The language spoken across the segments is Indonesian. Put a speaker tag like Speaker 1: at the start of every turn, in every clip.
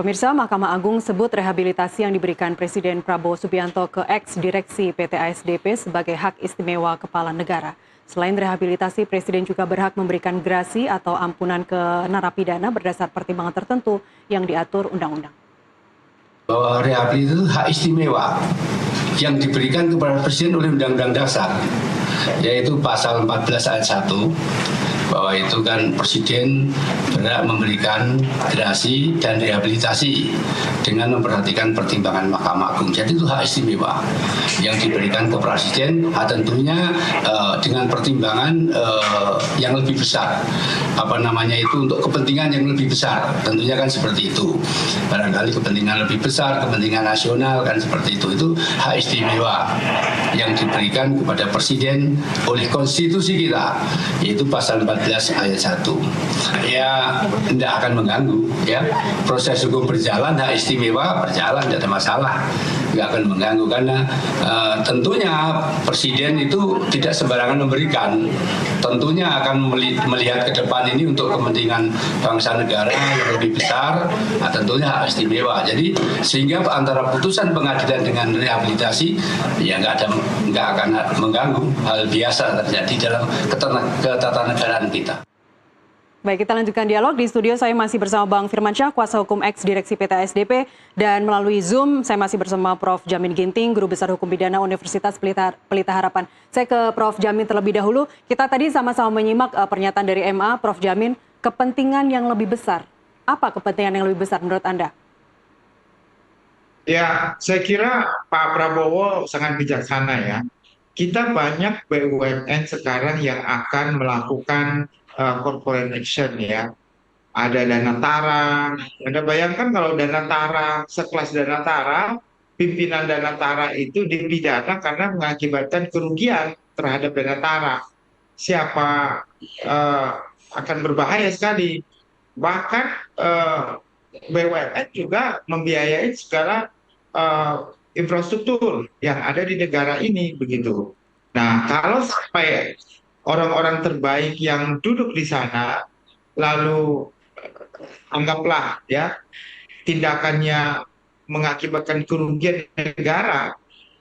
Speaker 1: Pemirsa, Mahkamah Agung sebut rehabilitasi yang diberikan Presiden Prabowo Subianto ke ex-direksi PT ASDP sebagai hak istimewa kepala negara. Selain rehabilitasi, Presiden juga berhak memberikan grasi atau ampunan ke narapidana berdasar pertimbangan tertentu yang diatur undang-undang.
Speaker 2: Bahwa rehabilitasi itu hak istimewa yang diberikan kepada Presiden oleh Undang-Undang Dasar, yaitu pasal 14 ayat 1, bahwa itu kan Presiden berhak memberikan grasi dan rehabilitasi dengan memperhatikan pertimbangan Mahkamah Agung. Jadi itu hak istimewa yang diberikan ke Presiden, tentunya dengan pertimbangan yang lebih besar, untuk kepentingan yang lebih besar, tentunya kan seperti itu. Barangkali kepentingan lebih besar, kepentingan nasional kan seperti itu hak istimewa yang diberikan kepada Presiden oleh konstitusi kita, yaitu pasal 14 ayat 1. Ya, tidak akan mengganggu, ya. Proses hukum berjalan, hak istimewa berjalan, tidak ada masalah. Tidak akan mengganggu karena tentunya Presiden itu tidak sembarangan memberikan. Tentunya akan melihat ke depan ini untuk kepentingan bangsa negara yang lebih besar, tentunya hak istimewa. Jadi sehingga antara putusan pengadilan dengan rehabilitasi ya nggak akan mengganggu, hal biasa terjadi dalam ketatanegaraan kita.
Speaker 1: Baik, kita lanjutkan dialog. Di studio saya masih bersama Bang Firmansyah, kuasa hukum ex-direksi PT ASDP. Dan melalui Zoom saya masih bersama Prof. Jamin Ginting, Guru Besar Hukum Pidana Universitas Pelita Harapan. Saya ke Prof. Jamin terlebih dahulu. Kita tadi sama-sama menyimak pernyataan dari MA, Prof. Jamin, kepentingan yang lebih besar. Apa kepentingan yang lebih besar menurut Anda?
Speaker 3: Ya, saya kira Pak Prabowo sangat bijaksana ya. Kita banyak BUMN sekarang yang akan melakukan corporate action ya. Ada Dana Tara. Anda bayangkan kalau Dana Tara, sekelas Dana Tara, pimpinan Dana Tara itu dipidana karena mengakibatkan kerugian terhadap Dana Tara. Siapa akan berbahaya sekali. Bahkan BUMN juga membiayai segala infrastruktur yang ada di negara ini begitu. Nah, kalau sampai orang-orang terbaik yang duduk di sana lalu anggaplah ya tindakannya mengakibatkan kerugian negara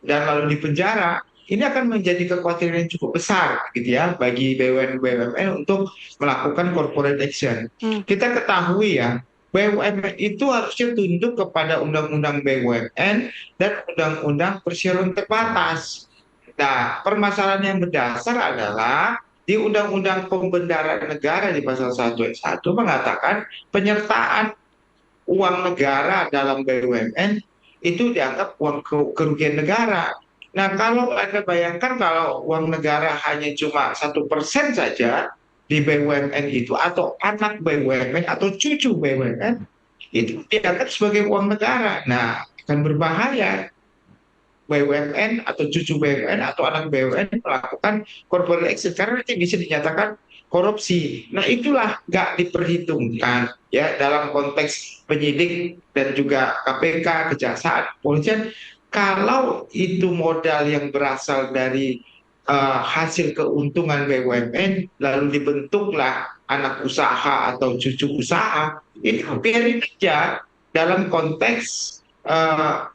Speaker 3: dan lalu dipenjara, ini akan menjadi kekhawatiran yang cukup besar gitu ya bagi BUMN untuk melakukan corporate action. Kita ketahui ya, BUMN itu harusnya tunduk kepada Undang-Undang BUMN dan Undang-Undang Perseroan Terbatas. Nah, permasalahan yang mendasar adalah di Undang-Undang Pembendaraan Negara di pasal 1 ayat 1 mengatakan penyertaan uang negara dalam BUMN itu dianggap uang kerugian negara. Nah, kalau Anda bayangkan kalau uang negara hanya cuma 1% saja di BUMN itu, atau anak BUMN atau cucu BUMN, itu dianggap sebagai uang negara. Nah, akan berbahaya. BUMN atau cucu BUMN atau anak BUMN melakukan corporate action karena nanti bisa dinyatakan korupsi. Nah, itulah nggak diperhitungkan ya dalam konteks penyidik dan juga KPK, kejaksaan, polisian. Kalau itu modal yang berasal dari hasil keuntungan BUMN lalu dibentuklah anak usaha atau cucu usaha, itu biarin aja dalam konteks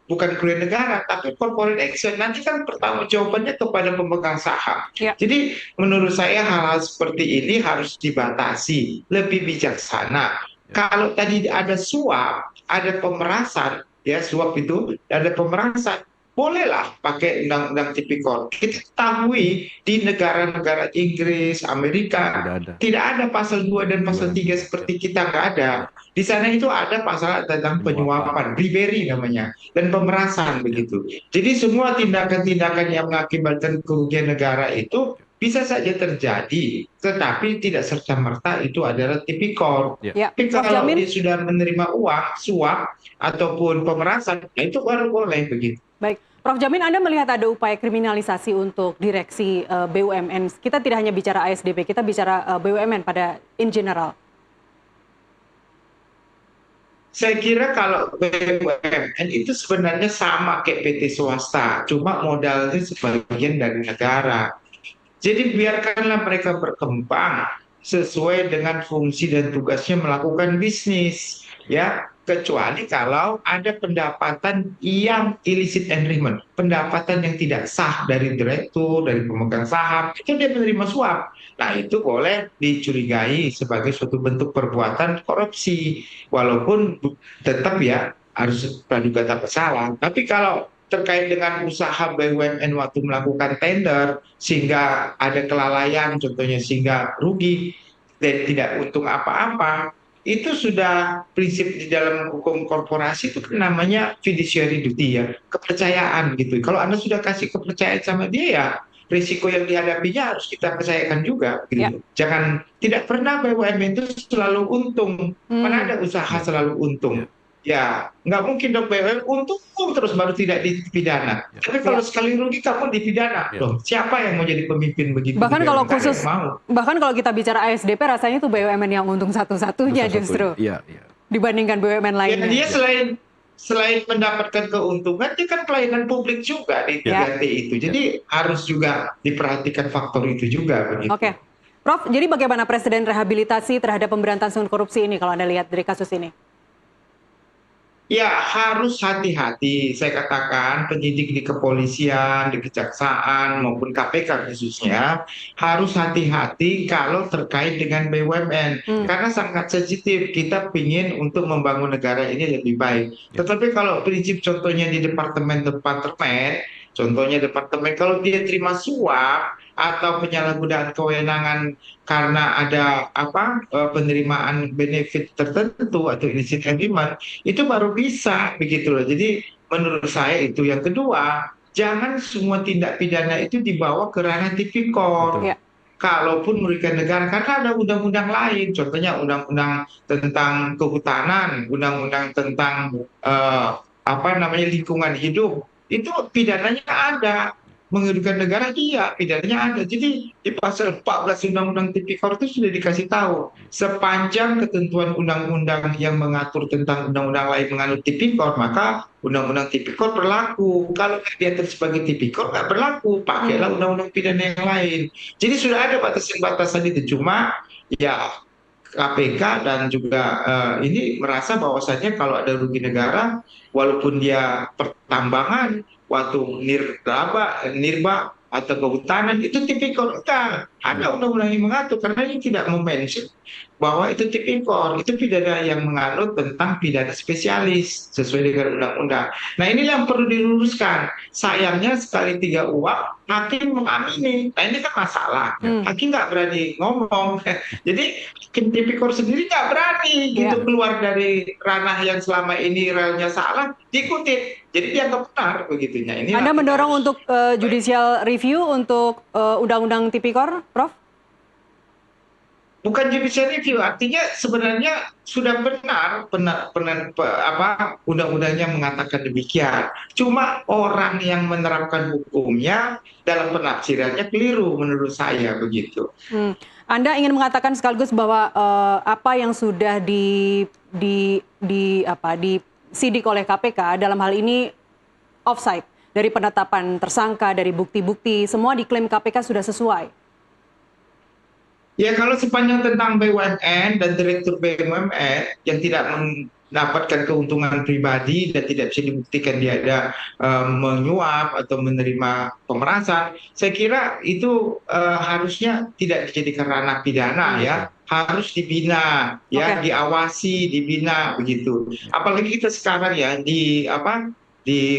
Speaker 3: bukan kerugian negara tapi corporate action. Nanti kan pertanggungjawabannya kepada pemegang saham.
Speaker 1: Ya.
Speaker 3: Jadi menurut saya hal-hal seperti ini harus dibatasi, lebih bijaksana. Kalau tadi ada suap, ada pemerasan, ya suap itu ada pemerasan, bolehlah pakai undang-undang tipikor. Kita ketahui di negara-negara Inggris, Amerika tidak ada pasal 2 dan pasal 3 seperti kita, nggak ada. Di sana itu ada pasal tentang penyuapan, bribery namanya, dan pemerasan begitu. Jadi semua tindakan-tindakan yang mengakibatkan kerugian negara itu bisa saja terjadi, tetapi tidak serta-merta itu adalah tipikor.
Speaker 1: Ya.
Speaker 3: Tapi
Speaker 1: Prof.
Speaker 3: kalau
Speaker 1: Jamin,
Speaker 3: dia sudah menerima uang, suap, ataupun pemerasan, itu baru boleh begitu.
Speaker 1: baik. Prof. Jamin, Anda melihat ada upaya kriminalisasi untuk direksi BUMN. Kita tidak hanya bicara ASDP, kita bicara BUMN pada in general.
Speaker 3: Saya kira kalau BUMN itu sebenarnya sama kayak PT swasta, cuma modalnya sebagian dari negara. Jadi biarkanlah mereka berkembang sesuai dengan fungsi dan tugasnya melakukan bisnis. ya, kecuali kalau ada pendapatan yang illicit enrichment, pendapatan yang tidak sah dari direktur, dari pemegang saham, itu dia menerima suap. Nah, itu boleh dicurigai sebagai suatu bentuk perbuatan korupsi, walaupun tetap ya harus praduga tak bersalah. Tapi kalau terkait dengan usaha BUMN waktu melakukan tender sehingga ada kelalaian, contohnya sehingga rugi dan tidak untung apa-apa, itu sudah prinsip di dalam hukum korporasi itu kan namanya fiduciary duty ya, kepercayaan gitu. Kalau Anda sudah kasih kepercayaan sama dia ya, risiko yang dihadapinya harus kita percayakan juga
Speaker 1: Ya.
Speaker 3: gitu. Jangan, tidak pernah BUMN itu selalu untung. Mana ada usaha selalu untung. Ya, nggak mungkin dong BUMN untung terus baru tidak dipidana. Tapi kalau
Speaker 1: Ya.
Speaker 3: sekali rugi kamu dipidana. Loh, siapa yang mau jadi pemimpin begitu?
Speaker 1: Bahkan kalau
Speaker 3: Nggak ada
Speaker 1: khusus,
Speaker 3: yang mau.
Speaker 1: bahkan kalau kita bicara ASDP rasanya itu BUMN yang untung satu-satunya justru
Speaker 4: Iya.
Speaker 1: dibandingkan BUMN
Speaker 3: Ya,
Speaker 1: lainnya.
Speaker 3: dia selain mendapatkan keuntungan, dia kan pelayanan publik juga di 3T itu. Jadi harus juga diperhatikan faktor itu juga begitu.
Speaker 1: Oke, Prof, jadi bagaimana Presiden rehabilitasi terhadap pemberantasan korupsi ini kalau Anda lihat dari kasus ini?
Speaker 3: Ya, harus hati-hati. Saya katakan penyidik di kepolisian, di kejaksaan maupun KPK khususnya harus hati-hati kalau terkait dengan BUMN karena sangat sensitif. Kita ingin untuk membangun negara ini lebih baik. Tetapi kalau prinsip contohnya di departemen, contohnya departemen kalau dia terima suap atau penyalahgunaan kewenangan karena ada penerimaan benefit tertentu atau illicit enrichment, itu baru bisa begitu loh. Jadi menurut saya itu yang kedua, jangan semua tindak pidana itu dibawa ke ranah tipikor.
Speaker 1: Ya.
Speaker 3: Kalaupun merugikan negara, karena ada undang-undang lain, contohnya undang-undang tentang kehutanan, undang-undang tentang lingkungan hidup, itu pidananya ada. Mengerugikan negara, iya, pidananya ada. Jadi di pasal 14 Undang-Undang Tipikor itu sudah dikasih tahu, sepanjang ketentuan undang-undang yang mengatur tentang undang-undang lain menganut tipikor, maka undang-undang tipikor berlaku. Kalau dia sebagai tipikor nggak berlaku, pakailah undang-undang pidana yang lain. Jadi sudah ada batasan-batasan itu. Cuma ya KPK dan juga ini merasa bahwasannya kalau ada rugi negara, walaupun dia pertambangan, waktu nirba atau kehutanan, itu tipikor. Enggak, ada undang-undang yang mengatur, karena ini tidak mention bahwa itu tipikor, itu pidana yang menganut tentang pidana spesialis sesuai dengan undang-undang. Nah, inilah yang perlu diluruskan. Sayangnya sekali 3 uap, hakim mengamini. Nah, ini kan masalah. Hakim nggak berani ngomong. Jadi hakim tipikor sendiri nggak berani gitu keluar dari ranah yang selama ini relnya salah, diikutin. Jadi dia nggak benar begitunya. Ini
Speaker 1: Anda mendorong untuk judicial review untuk undang-undang tipikor, Prof?
Speaker 3: Bukan judicial review, artinya sebenarnya sudah benar undang-undangnya mengatakan demikian. Cuma orang yang menerapkan hukumnya dalam penafsirannya keliru menurut saya begitu.
Speaker 1: Anda ingin mengatakan sekaligus bahwa apa yang sudah disidik oleh KPK dalam hal ini offside dari penetapan tersangka, dari bukti-bukti, semua diklaim KPK sudah sesuai.
Speaker 3: Ya, kalau sepanjang tentang BUMN dan direktur BUMN yang tidak mendapatkan keuntungan pribadi dan tidak bisa dibuktikan dia ada menyuap atau menerima pemerasan, saya kira itu harusnya tidak dijadikan ranah pidana ya, harus dibina ya, diawasi, dibina begitu. Apalagi kita sekarang ya di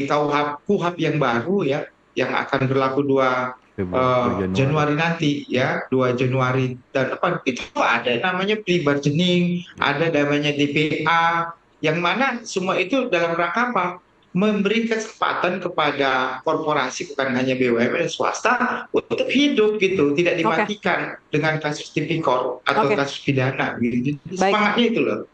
Speaker 3: KUHP yang baru ya, yang akan berlaku 2 Januari nanti ya, 2 Januari dan depan, itu ada namanya plea bargaining, ada namanya DPA, yang mana semua itu dalam rangka apa? Memberi kesempatan kepada korporasi, bukan hanya BUMN, swasta, untuk hidup gitu, tidak dimatikan dengan kasus tipikor atau kasus pidana gitu. Semangatnya itu loh.